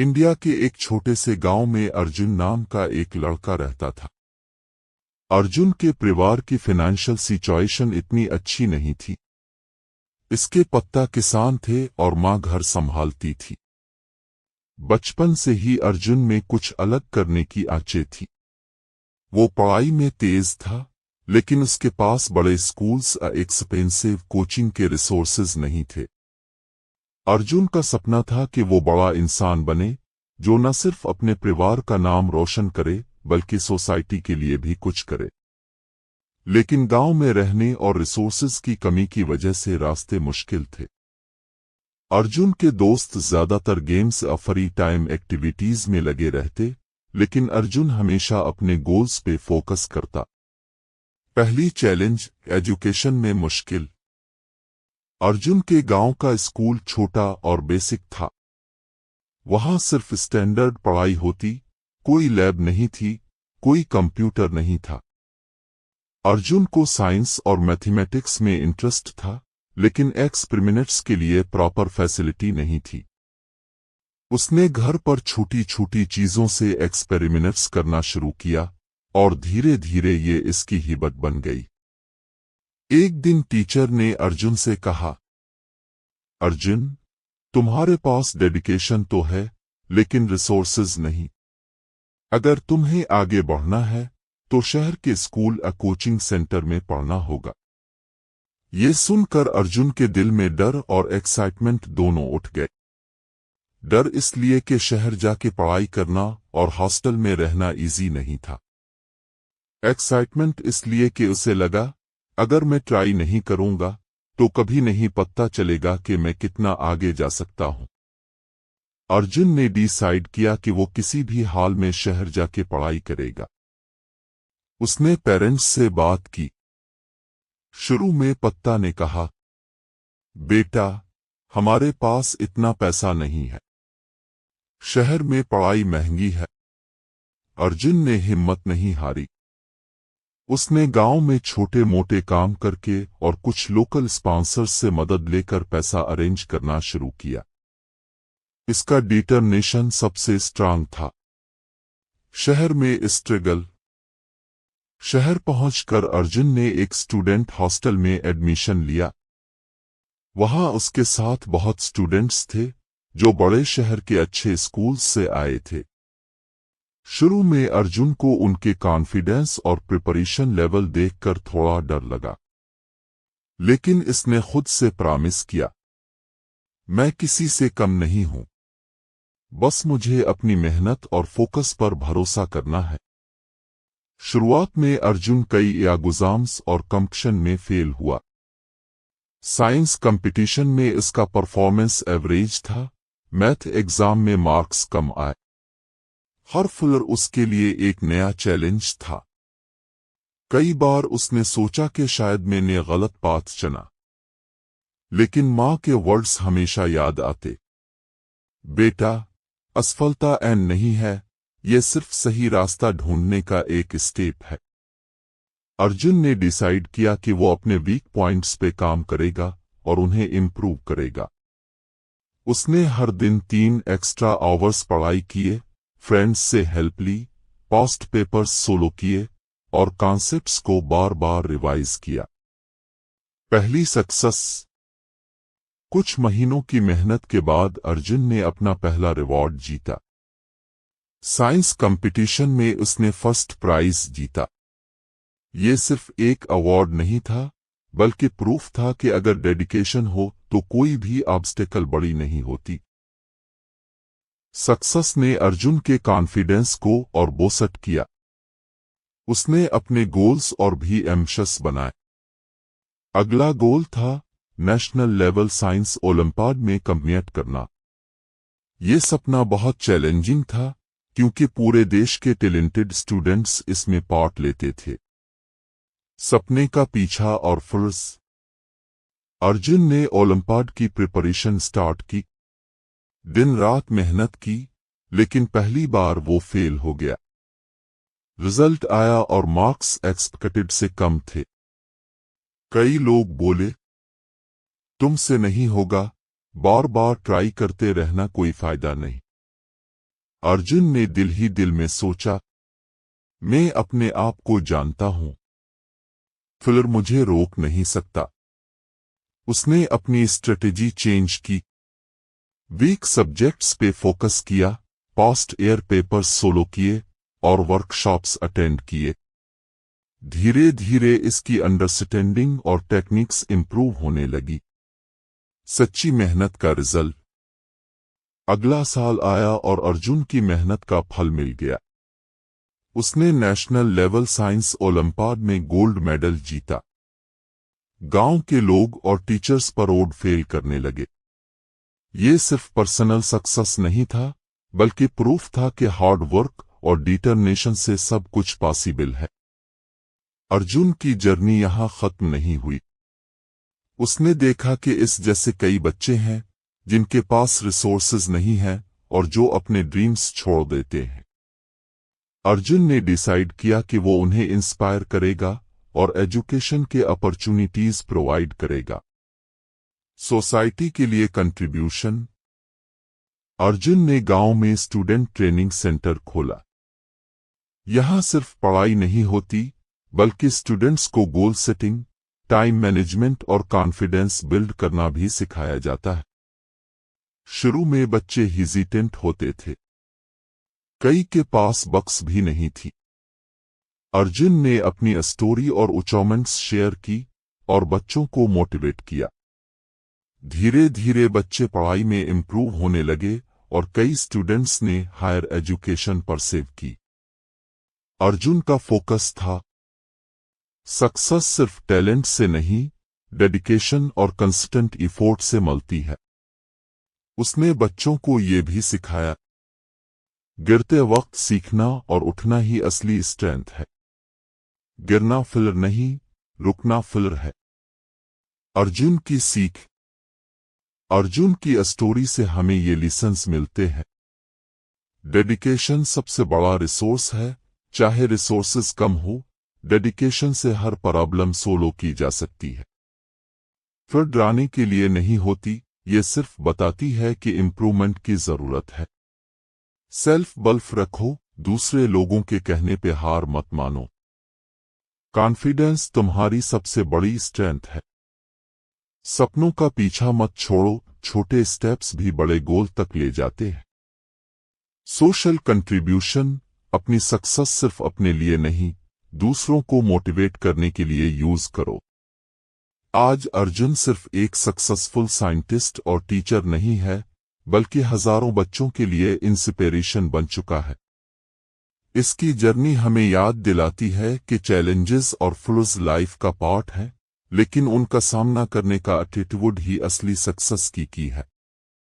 India के एक छोटे से गांव में अर्जुन नाम का एक लड़का रहता था। अर्जुन के परिवार की फाइनेंशियल सिचुएशन इतनी अच्छी नहीं थी। इसके पिता किसान थे और मां घर संभालती थी। बचपन से ही अर्जुन में कुछ अलग करने की आंचे थी। वो पढ़ाई में तेज था, लेकिन उसके पास बड़े स्कूल्स या एक्सपेंसिव कोचिंग के रिसोर्सेज नहीं थे। अर्जुन का सपना था कि वो बड़ा इंसान बने, जो न सिर्फ अपने परिवार का नाम रोशन करे बल्कि सोसाइटी के लिए भी कुछ करे। लेकिन गांव में रहने और रिसोर्सेज की कमी की वजह से रास्ते मुश्किल थे। अर्जुन के दोस्त ज्यादातर गेम्स या फ्री टाइम एक्टिविटीज में लगे रहते, लेकिन अर्जुन हमेशा अपने गोल्स पे फोकस करता। पहली चैलेंज, एजुकेशन में मुश्किल। अर्जुन के गांव का स्कूल छोटा और बेसिक था। वहां सिर्फ स्टैंडर्ड पढ़ाई होती, कोई लैब नहीं थी, कोई कंप्यूटर नहीं था। अर्जुन को साइंस और मैथमेटिक्स में इंटरेस्ट था, लेकिन एक्सपेरिमेंट्स के लिए प्रॉपर फैसिलिटी नहीं थी। उसने घर पर छोटी छोटी चीजों से एक्सपेरिमेंट्स करना शुरू किया और धीरे धीरे ये इसकी हिम्मत बन गई। एक दिन टीचर ने अर्जुन से कहा, अर्जुन, तुम्हारे पास डेडिकेशन तो है, लेकिन रिसोर्सेज नहीं। अगर तुम्हें आगे बढ़ना है तो शहर के स्कूल या कोचिंग सेंटर में पढ़ना होगा। ये सुनकर अर्जुन के दिल में डर और एक्साइटमेंट दोनों उठ गए। डर इसलिए कि शहर जाके पढ़ाई करना और हॉस्टल में रहना इजी नहीं था। एक्साइटमेंट इसलिए कि उसे लगा, अगर मैं ट्राई नहीं करूंगा तो कभी नहीं पता चलेगा कि मैं कितना आगे जा सकता हूं। अर्जुन ने डिसाइड किया कि वो किसी भी हाल में शहर जाके पढ़ाई करेगा। उसने पेरेंट्स से बात की। शुरू में पिता ने कहा, बेटा, हमारे पास इतना पैसा नहीं है, शहर में पढ़ाई महंगी है। अर्जुन ने हिम्मत नहीं हारी। उसने गांव में छोटे मोटे काम करके और कुछ लोकल स्पॉन्सर्स से मदद लेकर पैसा अरेंज करना शुरू किया। इसका डिटर्मिनेशन सबसे स्ट्रांग था। शहर में स्ट्रगल। शहर पहुंचकर अर्जुन ने एक स्टूडेंट हॉस्टल में एडमिशन लिया। वहां उसके साथ बहुत स्टूडेंट्स थे जो बड़े शहर के अच्छे स्कूल्स से आए थे। शुरू में अर्जुन को उनके कॉन्फिडेंस और प्रिपरेशन लेवल देखकर थोड़ा डर लगा, लेकिन इसने खुद से प्रॉमिस किया, मैं किसी से कम नहीं हूं, बस मुझे अपनी मेहनत और फोकस पर भरोसा करना है। शुरुआत में अर्जुन कई एग्जाम्स और कंपटीशन में फेल हुआ। साइंस कंपटीशन में इसका परफॉर्मेंस एवरेज था, मैथ एग्जाम में मार्क्स कम आए। हर फ्लोर उसके लिए एक नया चैलेंज था। कई बार उसने सोचा कि शायद मैंने गलत पाथ चुना, लेकिन मां के वर्ड्स हमेशा याद आते, बेटा, असफलता एंड नहीं है, यह सिर्फ सही रास्ता ढूंढने का एक स्टेप है। अर्जुन ने डिसाइड किया कि वो अपने वीक पॉइंट्स पे काम करेगा और उन्हें इम्प्रूव करेगा। उसने हर दिन 3 एक्स्ट्रा आवर्स पढ़ाई किए, फ्रेंड्स से हेल्प ली, पास्ट पेपर्स सोलो किए और कॉन्सेप्ट्स को बार बार रिवाइज किया। पहली सक्सेस। कुछ महीनों की मेहनत के बाद अर्जुन ने अपना पहला रिवॉर्ड जीता। साइंस कंपटीशन में उसने फर्स्ट प्राइज जीता। ये सिर्फ एक अवार्ड नहीं था, बल्कि प्रूफ था कि अगर डेडिकेशन हो तो कोई भी ऑब्स्टेकल बड़ी नहीं होती। सक्सेस ने अर्जुन के कॉन्फिडेंस को और बूस्ट किया। उसने अपने गोल्स और भी एम्बिशियस बनाए। अगला गोल था नेशनल लेवल साइंस ओलंपियाड में कम्पीट करना। ये सपना बहुत चैलेंजिंग था, क्योंकि पूरे देश के टैलेंटेड स्टूडेंट्स इसमें पार्ट लेते थे। सपने का पीछा और फोर्स। अर्जुन ने ओलंपियाड की प्रिपरेशन स्टार्ट की। दिन रात मेहनत की, लेकिन पहली बार वो फेल हो गया। रिजल्ट आया और मार्क्स एक्सपेक्टेड से कम थे। कई लोग बोले, तुमसे नहीं होगा, बार बार ट्राई करते रहना, कोई फायदा नहीं। अर्जुन ने दिल ही दिल में सोचा, मैं अपने आप को जानता हूं, फिर मुझे रोक नहीं सकता। उसने अपनी स्ट्रेटेजी चेंज की। वीक सब्जेक्ट्स पे फोकस किया, पास्ट ईयर पेपर्स सोलो किए और वर्कशॉप्स अटेंड किए। धीरे धीरे इसकी अंडरस्टैंडिंग और टेक्निक्स इंप्रूव होने लगी। सच्ची मेहनत का रिजल्ट। अगला साल आया और अर्जुन की मेहनत का फल मिल गया। उसने नेशनल लेवल साइंस ओलंपियाड में गोल्ड मेडल जीता। गांव के लोग और टीचर्स प्राउड फील करने लगे। ये सिर्फ पर्सनल सक्सेस नहीं था, बल्कि प्रूफ था कि हार्ड वर्क और डिटरमिनेशन से सब कुछ पॉसिबल है। अर्जुन की जर्नी यहां खत्म नहीं हुई। उसने देखा कि इस जैसे कई बच्चे हैं जिनके पास रिसोर्सेज नहीं हैं और जो अपने ड्रीम्स छोड़ देते हैं। अर्जुन ने डिसाइड किया कि वो उन्हें इंस्पायर करेगा और एजुकेशन के अपॉर्चुनिटीज प्रोवाइड करेगा। सोसाइटी के लिए कंट्रीब्यूशन। अर्जुन ने गांव में स्टूडेंट ट्रेनिंग सेंटर खोला। यहां सिर्फ पढ़ाई नहीं होती, बल्कि स्टूडेंट्स को गोल सेटिंग, टाइम मैनेजमेंट और कॉन्फिडेंस बिल्ड करना भी सिखाया जाता है। शुरू में बच्चे हेजिटेंट होते थे, कई के पास बक्स भी नहीं थी। अर्जुन ने अपनी स्टोरी और अचीवमेंट्स शेयर की और बच्चों को मोटिवेट किया। धीरे धीरे बच्चे पढ़ाई में इंप्रूव होने लगे और कई स्टूडेंट्स ने हायर एजुकेशन परसीव की। अर्जुन का फोकस था, सक्सेस सिर्फ टैलेंट से नहीं, डेडिकेशन और कंसिस्टेंट एफर्ट से मिलती है। उसने बच्चों को ये भी सिखाया, गिरते वक्त सीखना और उठना ही असली स्ट्रेंथ है। गिरना फेलियर नहीं, रुकना फेलियर है। अर्जुन की सीख। अर्जुन की स्टोरी से हमें ये लेसन्स मिलते हैं। डेडिकेशन सबसे बड़ा रिसोर्स है। चाहे रिसोर्सेज कम हो, डेडिकेशन से हर प्रॉब्लम सोलो की जा सकती है। फिर डराने के लिए नहीं होती, ये सिर्फ बताती है कि इम्प्रूवमेंट की जरूरत है। सेल्फ बिलीफ रखो, दूसरे लोगों के कहने पे हार मत मानो। कॉन्फिडेंस तुम्हारी सबसे बड़ी स्ट्रेंथ है। सपनों का पीछा मत छोड़ो, छोटे स्टेप्स भी बड़े गोल तक ले जाते हैं। Social contribution. अपनी सक्सेस सिर्फ अपने लिए नहीं, दूसरों को मोटिवेट करने के लिए यूज करो। आज अर्जुन सिर्फ एक सक्सेसफुल साइंटिस्ट और टीचर नहीं है, बल्कि हजारों बच्चों के लिए इंस्पिरेशन बन चुका है। इसकी जर्नी हमें याद दिलाती है कि चैलेंजेस और फ्लूज लाइफ का पार्ट हैं, लेकिन उनका सामना करने का एटीट्यूड ही असली सक्सेस की है।